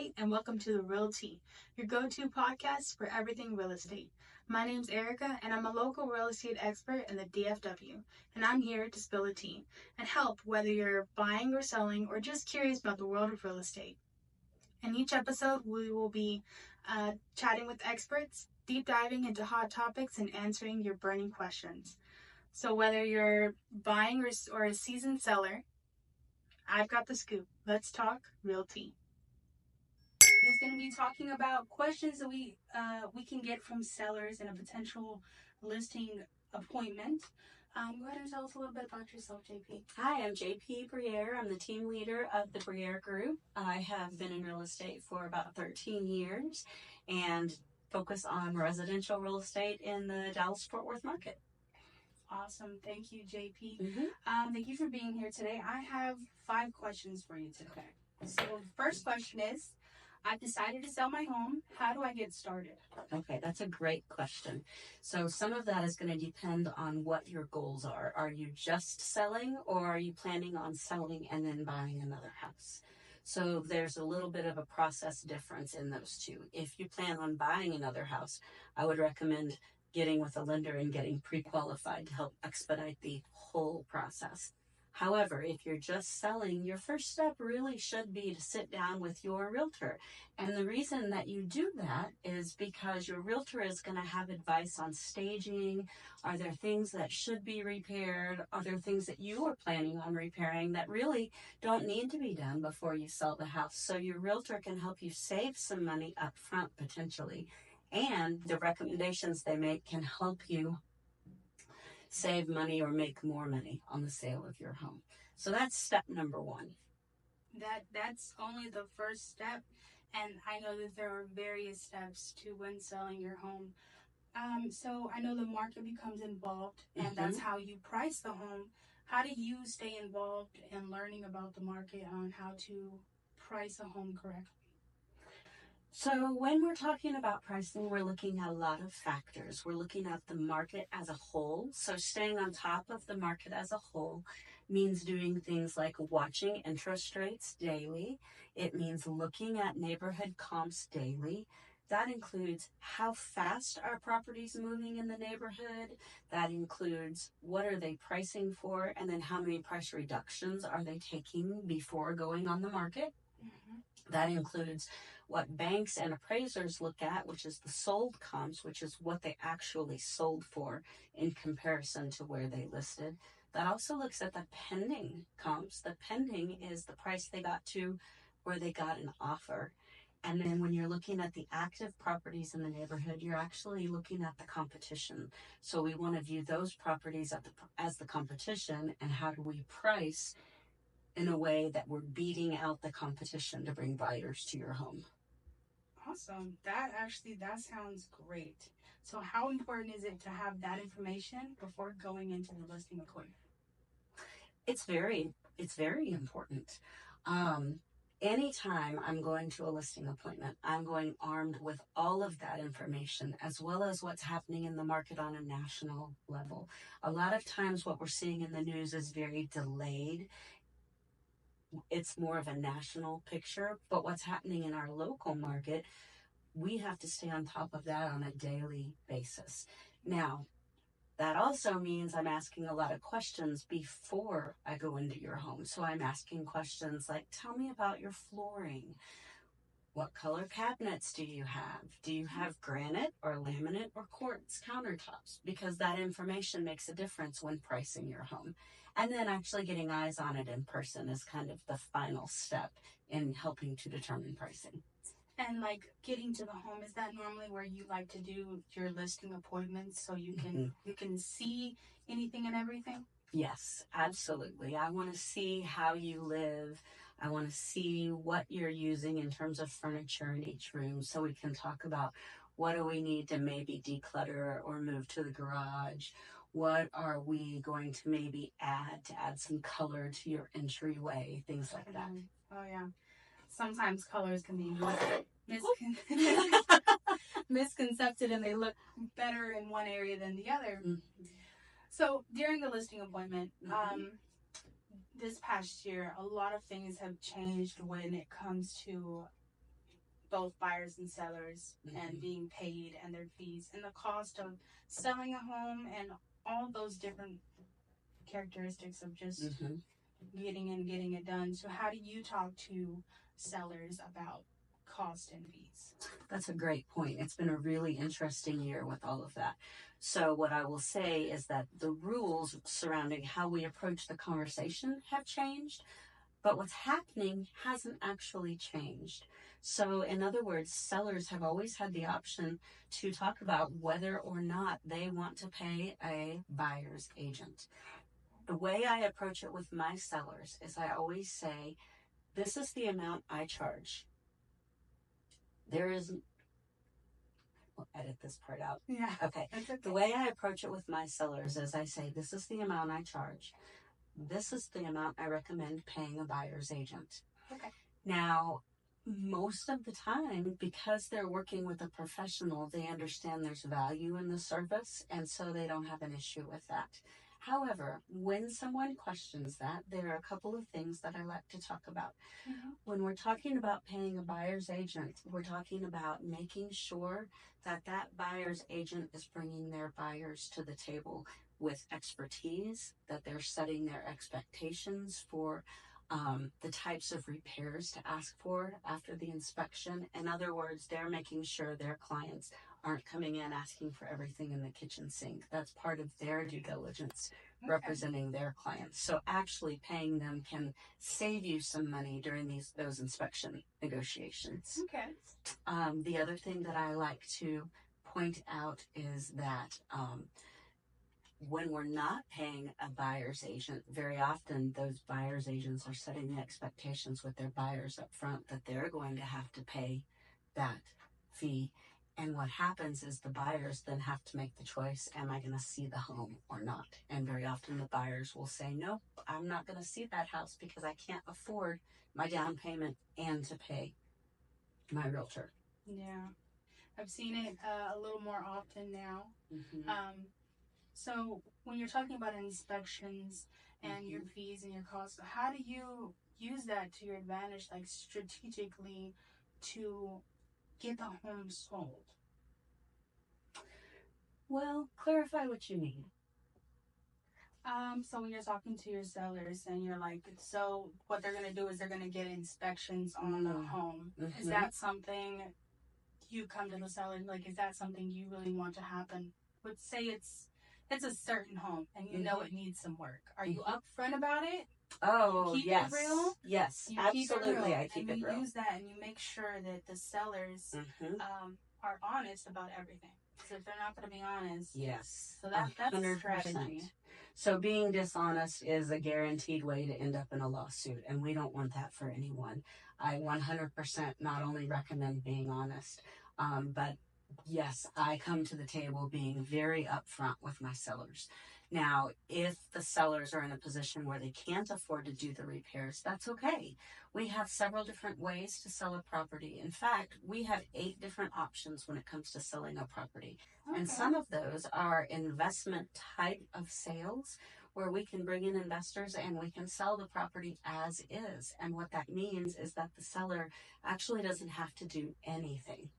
estate, and welcome to The Real Tea, your go-to podcast for everything real estate. My name's Erica, and I'm a local real estate expert in the DFW, and I'm here to spill the tea and help whether you're buying or selling or just curious about the world of real estate. In each episode, we will be chatting with experts, deep diving into hot topics, and answering your burning questions. So whether you're buying or a seasoned seller, I've got the scoop. Let's talk real tea. Is going to be talking about questions that we can get from sellers in a potential listing appointment. Go ahead and tell us a little bit about yourself, JP. Hi, I'm JP Briere. I'm the team leader of the Briere Group. I have been in real estate for about 13 years and focus on residential real estate in the Dallas-Fort Worth market. Awesome. Thank you, JP. Thank you for being here today. I have 5 questions for you today. So the first question is, I've decided to sell my home. How do I get started? Okay, that's a great question. So some of that is going to depend on what your goals are. Are you just selling, or are you planning on selling and then buying another house? So there's a little bit of a process difference in those two. If you plan on buying another house, I would recommend getting with a lender and getting pre-qualified to help expedite the whole process. However, if you're just selling, your first step really should be to sit down with your realtor. And the reason that you do that is because your realtor is going to have advice on staging. Are there things that should be repaired? Are there things that you are planning on repairing that really don't need to be done before you sell the house? So your realtor can help you save some money up front potentially. And the recommendations they make can help you save money or make more money on the sale of your home. So that's step number 1. That's only the first step, and I know that there are various steps to when selling your home. So I know the market becomes involved, and that's how you price the home. How do you stay involved in learning about the market on how to price a home correctly? So when we're talking about pricing, we're looking at a lot of factors. We're looking at the market as a whole. So staying on top of the market as a whole means doing things like watching interest rates daily. It means looking at neighborhood comps daily. That includes how fast are properties moving in the neighborhood. That includes what are they pricing for, and then how many price reductions are they taking before going on the market. That includes what banks and appraisers look at, which is the sold comps, which is what they actually sold for in comparison to where they listed. That also looks at the pending comps. The pending is the price they got to where they got an offer. And then when you're looking at the active properties in the neighborhood, you're actually looking at the competition. So we want to view those properties as the competition, and how do we price in a way that we're beating out the competition to bring buyers to your home. Awesome. That sounds great. So how important is it to have that information before going into the listing appointment? It's very important. Anytime I'm going to a listing appointment, I'm going armed with all of that information, as well as what's happening in the market on a national level. A lot of times what we're seeing in the news is very delayed. It's more of a national picture, but what's happening in our local market, we have to stay on top of that on a daily basis. Now, that also means I'm asking a lot of questions before I go into your home. So I'm asking questions like, tell me about your flooring. What color cabinets do you have? Do you have granite or laminate or quartz countertops? Because that information makes a difference when pricing your home. And then actually getting eyes on it in person is kind of the final step in helping to determine pricing. And like getting to the home, is that normally where you like to do your listing appointments so you can see anything and everything? Yes, absolutely. I want to see how you live. I want to see what you're using in terms of furniture in each room, so we can talk about what do we need to maybe declutter or move to the garage. What are we going to maybe add to add some color to your entryway, things like that. Oh, yeah. Sometimes colors can be misconcepted, and they look better in one area than the other. So during the listing appointment, this past year, a lot of things have changed when it comes to both buyers and sellers and being paid and their fees and the cost of selling a home and all those different characteristics of just getting it done. So how do you talk to sellers about cost and fees? That's a great point. It's been a really interesting year with all of that. So what I will say is that the rules surrounding how we approach the conversation have changed, but what's happening hasn't actually changed. So in other words, sellers have always had the option to talk about whether or not they want to pay a buyer's agent. The way I approach it with my sellers is I always say, this is the amount I charge. There is, we'll edit this part out. Yeah. Okay. The way I approach it with my sellers is I say, this is the amount I charge. This is the amount I recommend paying a buyer's agent. Okay. Now, most of the time, because they're working with a professional, they understand there's value in the service, and so they don't have an issue with that. However, when someone questions that, there are a couple of things that I like to talk about. When we're talking about paying a buyer's agent, we're talking about making sure that that buyer's agent is bringing their buyers to the table with expertise, that they're setting their expectations for the types of repairs to ask for after the inspection. In other words, they're making sure their clients aren't coming in asking for everything in the kitchen sink. That's part of their due diligence, representing their clients. So actually paying them can save you some money during those inspection negotiations. Okay. The other thing that I like to point out is that when we're not paying a buyer's agent, very often those buyer's agents are setting the expectations with their buyers up front that they're going to have to pay that fee. And what happens is the buyers then have to make the choice, am I going to see the home or not? And very often the buyers will say, no, I'm not going to see that house because I can't afford my down payment and to pay my realtor. Yeah. I've seen it a little more often now. So when you're talking about inspections and your fees and your costs, how do you use that to your advantage, like strategically, to get the home sold? Well, clarify what you mean. So when you're talking to your sellers and you're like, so what they're going to do is they're going to get inspections on the home. Is that something you come to the seller, like, is that something you really want to happen? Let's say it's a certain home and you know it needs some work. Are you upfront about it? Oh, keep yes. it real? Yes, You absolutely. I keep and it real. You use that and you make sure that the sellers are honest about everything. So if they're not going to be honest. Yes. So that's 100%. strategy. So being dishonest is a guaranteed way to end up in a lawsuit, and we don't want that for anyone. I 100% not only recommend being honest, but yes, I come to the table being very upfront with my sellers. Now, if the sellers are in a position where they can't afford to do the repairs, that's okay. We have several different ways to sell a property. In fact, we have 8 different options when it comes to selling a property. Okay. And some of those are investment type of sales where we can bring in investors and we can sell the property as is. And what that means is that the seller actually doesn't have to do anything.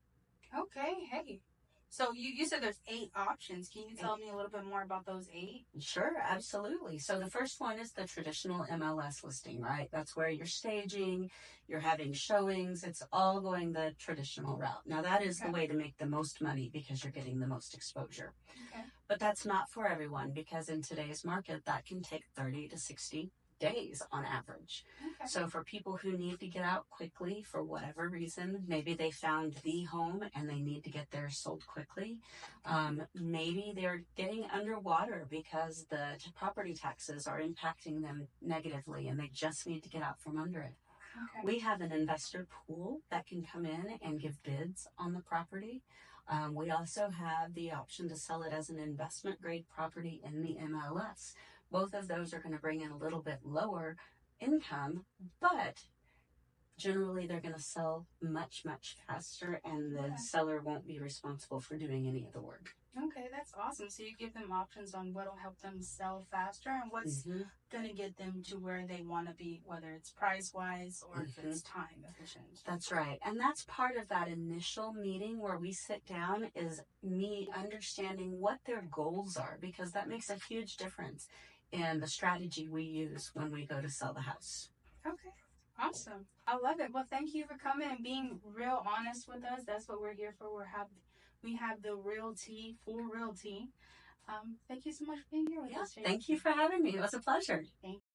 Okay, hey. So you said there's 8 options. Can you tell me a little bit more about those 8? Sure, absolutely. So the first one is the traditional MLS listing, right? That's where you're staging, you're having showings. It's all going the traditional route. Now that is the way to make the most money because you're getting the most exposure. Okay. But that's not for everyone because in today's market, that can take 30 to 60 days on average. Okay. So for people who need to get out quickly for whatever reason, maybe they found the home and they need to get theirs sold quickly. Maybe they're getting underwater because the property taxes are impacting them negatively and they just need to get out from under it. Okay. We have an investor pool that can come in and give bids on the property. We also have the option to sell it as an investment grade property in the MLS. Both of those are going to bring in a little bit lower income, but generally they're going to sell much, much faster, and the seller won't be responsible for doing any of the work. Okay, that's awesome. So you give them options on what'll help them sell faster and what's going to get them to where they want to be, whether it's price-wise or if it's time efficient. That's right. And that's part of that initial meeting where we sit down, is me understanding what their goals are, because that makes a huge difference in the strategy we use when we go to sell the house. Okay. Awesome. I love it. Well, thank you for coming and being real honest with us. That's what we're here for. We have the real tea, full real tea. Thank you so much for being here with us. Thank you for having me. It was a pleasure. Thank you.